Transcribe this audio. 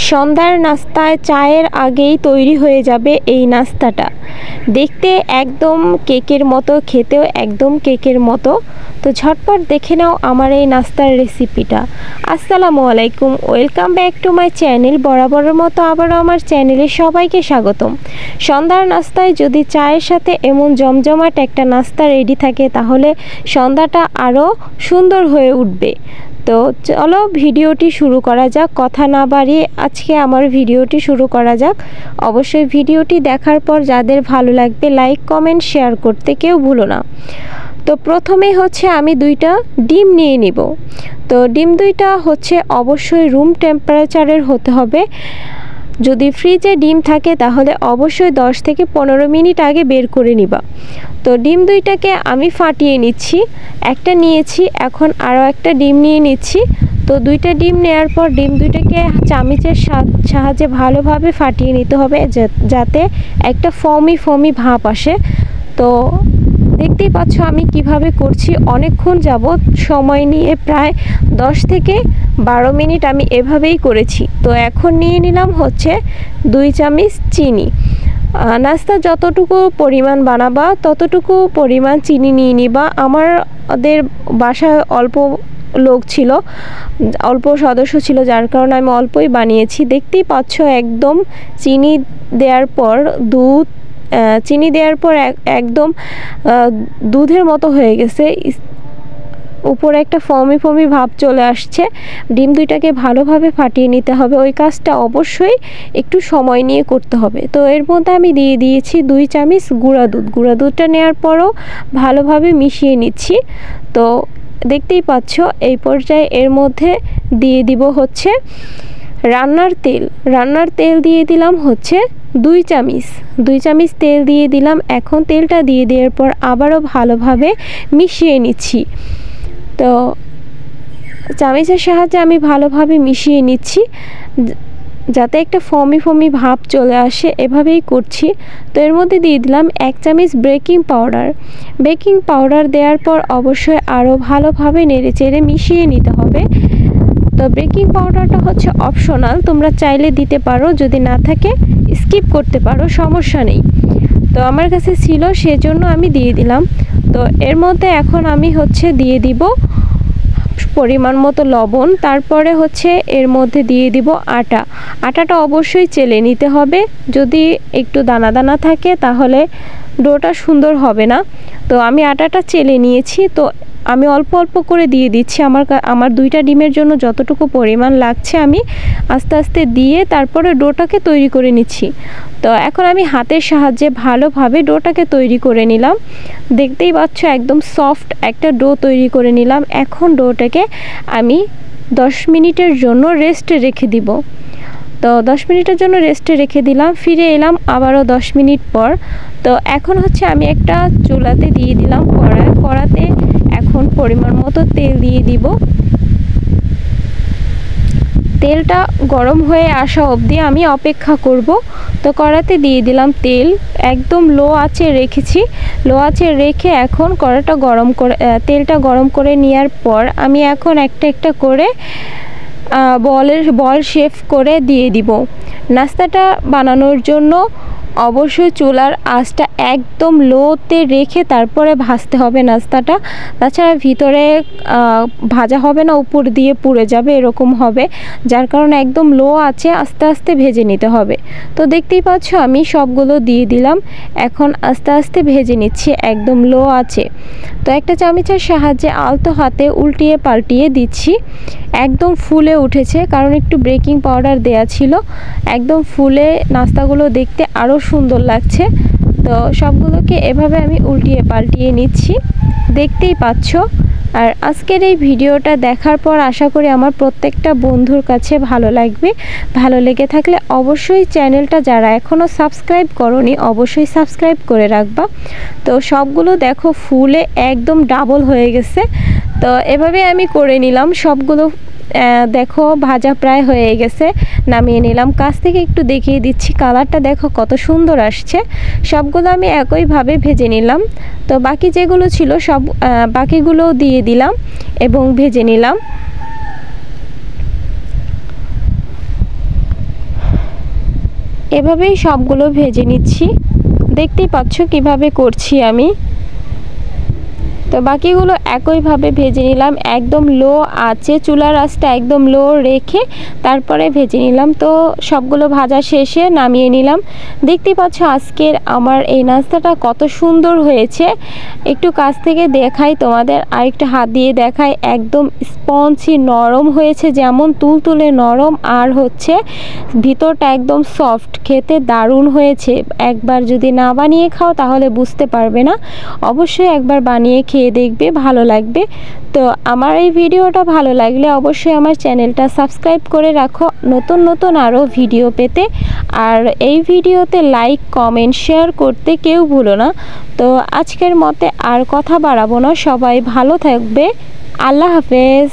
সন্ধ্যার নাস্তায় চায়ের আগেই তৈরি হয়ে যাবে এই নাস্তাটা। দেখতে একদম কেকের মতো, খেতেও একদম কেকের মতো। তো ঝটপট দেখে নাও আমার এই নাস্তার রেসিপিটা। আসসালামু আলাইকুম, welcome back to my channel. বরাবরের মতো আবারও আমার চ্যানেলে সবাইকে স্বাগতম। সন্ধ্যার নাস্তায় যদি চায়ের সাথে এমন জমজমাট একটা নাস্তা রেডি থাকে তাহলে সন্ধ্যাটা আরও সুন্দর হয়ে উঠবে। তো চলো ভিডিওটি শুরু করা যাক। কথা না বাড়িয়ে আজকে আমার ভিডিওটি শুরু করা যাক। অবশ্যই ভিডিওটি দেখার পর যাদের ভালো লাগবে লাইক কমেন্ট শেয়ার করতে কেউ ভুলো না। তো প্রথমেই হচ্ছে আমি দুইটা ডিম নিয়ে নিব। তো ডিম দুইটা হচ্ছে অবশ্যই রুম টেম্পারেচারের হতে হবে। যদি ফ্রিজে ডিম থাকে তাহলে অবশ্যই 10 থেকে 15 মিনিট আগে বের করে নিবা। তো ডিম দুইটাকে আমি ফাটিয়ে নিচ্ছি। একটা নিয়েছি, এখন আরও একটা ডিম নিয়ে নিচ্ছি। তো দুইটা ডিম নেওয়ার পর ডিম দুইটাকে চামচের সাহায্যে ভালোভাবে ফাটিয়ে নিতে হবে যাতে একটা ফমি ভাব আসে। তো দেখতেই পাচ্ছ আমি কিভাবে করছি। অনেকক্ষণ যাবত সময় নিয়ে প্রায় 10 থেকে 12 মিনিট আমি এভাবেই করেছি। তো এখন নিয়ে নিলাম হচ্ছে 2 চামচ চিনি। নাস্তা যতটুকু পরিমাণ বানাবা ততটুকু পরিমাণ চিনি নিয়ে নিবা। আমাদের বাসায় অল্প লোক ছিল, অল্প সদস্য ছিল, যার কারণে আমি অল্পই বানিয়েছি। দেখতেই পাচ্ছ একদম চিনি দেওয়ার পর একদম দুধের মতো হয়ে গেছে। উপরে একটা ফমি ভাব চলে আসছে। ডিম দুইটাকে ভালোভাবে ফাটিয়ে নিতে হবে। ওই কাজটা অবশ্যই একটু সময় নিয়ে করতে হবে। তো এর মধ্যে আমি দিয়ে দিয়েছি 2 চামচ গুঁড়া দুধ। গুঁড়া দুধটা নেওয়ার পরও ভালোভাবে মিশিয়ে নিচ্ছি। তো দেখতেই পাচ্ছ এই পর্যায়ে এর মধ্যে দিয়ে দিব হচ্ছে রান্নার তেল দিয়ে দিলাম হচ্ছে 2 চামচ তেল দিয়ে দিলাম। এখন তেলটা দিয়ে দেওয়ার পর আবারও ভালোভাবে মিশিয়ে নিচ্ছি। তো চামচের সাহায্যে আমি ভালোভাবে মিশিয়ে নিচ্ছি যাতে একটা ফমি ভাব চলে আসে, এভাবেই করছি। তো এর মধ্যে দিয়ে দিলাম 1 চামচ বেকিং পাউডার দেওয়ার পর অবশ্যই আরও ভালোভাবে নেড়েচেড়ে মিশিয়ে নিতে হবে। তো বেকিং পাউডারটা হচ্ছে অপশনাল, তোমরা চাইলে দিতে পারো, যদি না থাকে স্কিপ করতে পারো, সমস্যা নেই। তো আমার কাছে ছিল সেজন্য আমি দিয়ে দিলাম। তো এর মধ্যে এখন আমি হচ্ছে দিয়ে দিব পরিমাণ মতো লবণ। তারপরে হচ্ছে এর মধ্যে দিয়ে দিব আটাটা অবশ্যই চেলে নিতে হবে। যদি একটু দানা দানা থাকে তাহলে ডোটা সুন্দর হবে না। তো আমি আটাটা চেলে নিয়েছি। তো আমি অল্প করে দিয়ে দিচ্ছি। আমার 2টা ডিমের জন্য যতটুকু পরিমাণ লাগছে আমি আস্তে আস্তে দিয়ে তারপরে ডোটাকে তৈরি করে নিচ্ছি। তো এখন আমি হাতের সাহায্যে ভালোভাবে ডোটাকে তৈরি করে নিলাম। দেখতেই পাচ্ছ একদম সফট একটা ডো তৈরি করে নিলাম। এখন ডোটাকে আমি 10 মিনিটের জন্য রেস্টে রেখে দিব। তো 10 মিনিটের জন্য রেস্টে রেখে দিলাম। ফিরে এলাম আবারও 10 মিনিট পর। তো এখন হচ্ছে আমি একটা চুলাতে দিয়ে দিলাম কড়াতে এখন পরিমাণ মতো তেল দিয়ে দিব। তেলটা গরম হয়ে আসা অবধি আমি অপেক্ষা করব। তো কড়াতে দিয়ে দিলাম তেল, একদম লো আঁচে রেখেছি। লো আঁচে রেখে এখন তেলটা গরম করে নেওয়ার পর আমি এখন একটা করে বল শেপ করে দিয়ে দিব। নাস্তাটা বানানোর জন্য অবশ্যই চুলার আঁচটা একদম লোতে রেখে তারপরে ভাজতে হবে নাস্তাটা, তাছাড়া ভিতরে ভাজা হবে না, উপর দিয়ে পুড়ে যাবে, এরকম হবে। যার কারণে একদম লো আছে আস্তে আস্তে ভেজে নিতে হবে। তো দেখতেই পাচ্ছ আমি সবগুলো দিয়ে দিলাম। এখন আস্তে আস্তে ভেজে নিচ্ছি একদম লো আছে। তো একটা চামচের সাহায্যে আলতো হাতে উল্টিয়ে পাল্টিয়ে দিচ্ছি। একদম ফুলে উঠেছে, কারণ একটু বেকিং পাউডার দেয়া ছিল। একদম ফুলে নাস্তাগুলো দেখতে আরও সুন্দর লাগছে। তো সবগুলোকে এভাবে আমি উল্টিয়ে পাল্টিয়ে নিচ্ছি, দেখতেই পাচ্ছ। আর আজকের এই ভিডিওটা দেখার পর আশা করি আমার প্রত্যেকটা বন্ধুর কাছে ভালো লাগবে। ভালো লেগে থাকলে অবশ্যই চ্যানেলটা যারা এখনও সাবস্ক্রাইব করোনি অবশ্যই সাবস্ক্রাইব করে রাখবা। তো সবগুলো দেখো ফুলে একদম ডাবল হয়ে গেছে। তো এভাবে আমি করে নিলাম সবগুলো। দেখো ভাজা প্রায় হয়ে গেছে, নামিয়ে নিলাম। কাছ থেকে একটু দেখিয়ে দিচ্ছি, কালারটা দেখো কত সুন্দর আসছে। সবগুলো আমি একইভাবে ভেজে নিলাম। তো বাকি যেগুলো ছিল সব বাকিগুলোও দিয়ে দিলাম এবং ভেজে নিলাম। এভাবেই সবগুলো ভেজে নিচ্ছি। দেখতেই পাচ্ছ কিভাবে করছি আমি। তো বাকিগুলো একইভাবে ভেজে নিলাম, একদম লো আঁচে, চুলার আঁচটা একদম লো রেখে তারপরে ভেজে নিলাম। তো সবগুলো ভাজা শেষে নামিয়ে নিলাম। দেখতেই পাচ্ছ আজকের আমার এই নাস্তাটা কত সুন্দর হয়েছে। একটু কাছ থেকে দেখাই তোমাদের, আর একটু হাত দিয়ে দেখাই, একদম স্পঞ্জি নরম হয়েছে, যেমন তুলতুলে নরম, আর হচ্ছে ভিতরটা একদম সফট, খেতে দারুণ হয়েছে। একবার যদি না বানিয়ে খাও তাহলে বুঝতে পারবে না, অবশ্যই একবার বানিয়ে খেয়ে দেখবে, ভালো লাগবে। তো আমার এই ভিডিওটা ভালো লাগলে অবশ্যই আমার চ্যানেলটা সাবস্ক্রাইব করে রাখো নতুন নতুন আরও ভিডিও পেতে। আর এই ভিডিওতে লাইক কমেন্ট শেয়ার করতে কেউ ভুলো না। তো আজকের মতে আর কথা বাড়াবো না, সবাই ভালো থাকবে। আল্লাহ হাফেজ।